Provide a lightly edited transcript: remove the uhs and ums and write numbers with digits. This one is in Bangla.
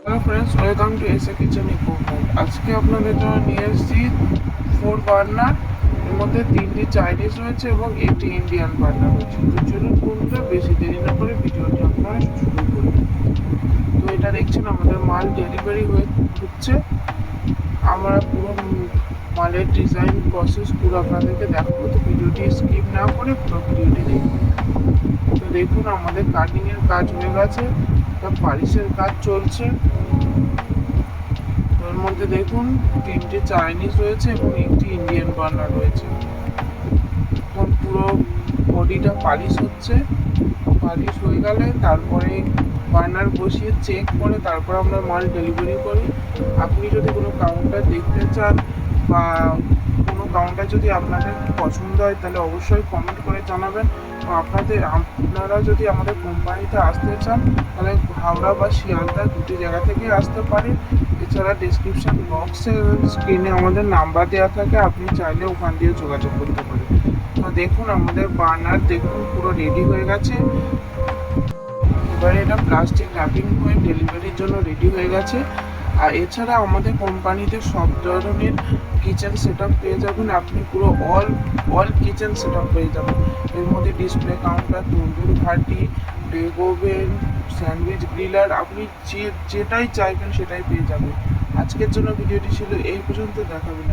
Hello friends, welcome to SA kitchen equipment. আজকে আপনাদের জন্য নিয়ে এসেছি 4 বার্নার। এর মধ্যে 3টি চাইনিজ রয়েছে এবং একটি ইন্ডিয়ান বার্নার রয়েছে। তো চলুন বন্ধুরা, বেশি দেরি না করে ভিডিওটি আপনারা শুরু করুন। তো এটা দেখছেন আমাদের মাল ডেলিভারি হচ্ছে। আমরা পুরো মালের ডিজাইন প্রসেস পুরো আপনাদেরকে দেখাবো, তো ভিডিওটি স্কিপ না করে পুরো ভিডিওটি দেখুন। তো দেখুন, আমাদের কাটিং এর কাজ হয়ে গেছে, পালিশের কাজ চলছে। এর মধ্যে দেখুন 3টে চাইনিজ রয়েছে এবং একটি ইন্ডিয়ান বার্নার রয়েছে। এখন পুরো বডিটা পালিশ হচ্ছে। পালিশ হয়ে গেলে তারপরে বার্নার বসিয়ে চেক করে তারপর আমরা মাল ডেলিভারি করি। আপনি যদি কোনো কাউন্টার দেখতে চান বা কোনো কাউন্টার যদি আপনাদের পছন্দ হয় তাহলে অবশ্যই কমেন্ট করে জানাবেন। আপনারা যদি আমাদের কোম্পানিতে আসতে চান তাহলে হাওড়া বা শিয়ালদা দুটি জায়গা থেকে আসতে পারেন। এছাড়া ডিসক্রিপশন বক্সে স্ক্রিনে আমাদের নাম্বার দেওয়া থাকে, আপনি চাইলে ওখান দিয়ে যোগাযোগ করতে পারেন। তো দেখুন, আমাদের বার্নার দেখুন পুরো রেডি হয়ে গেছে। এবারে এটা প্লাস্টিক র্যাপিং হয়ে ডেলিভারির জন্য রেডি হয়ে গেছে। আর এছাড়া আমাদের কোম্পানিতে সব ধরনের কিচেন সেট আপ পেয়ে যাবেন। আপনি পুরো অল কিচেন সেট আপ পেয়ে যাবেন। এর মধ্যে ডিসপ্লে কাউন্টার, তন্দুর ভাটি, ডেক ওভেন, স্যান্ডউইচ গ্রিলার, আপনি যেটাই চাইবেন সেটাই পেয়ে যাবেন। আজকের জন্য ভিডিওটি ছিল এই পর্যন্ত। দেখাবেন।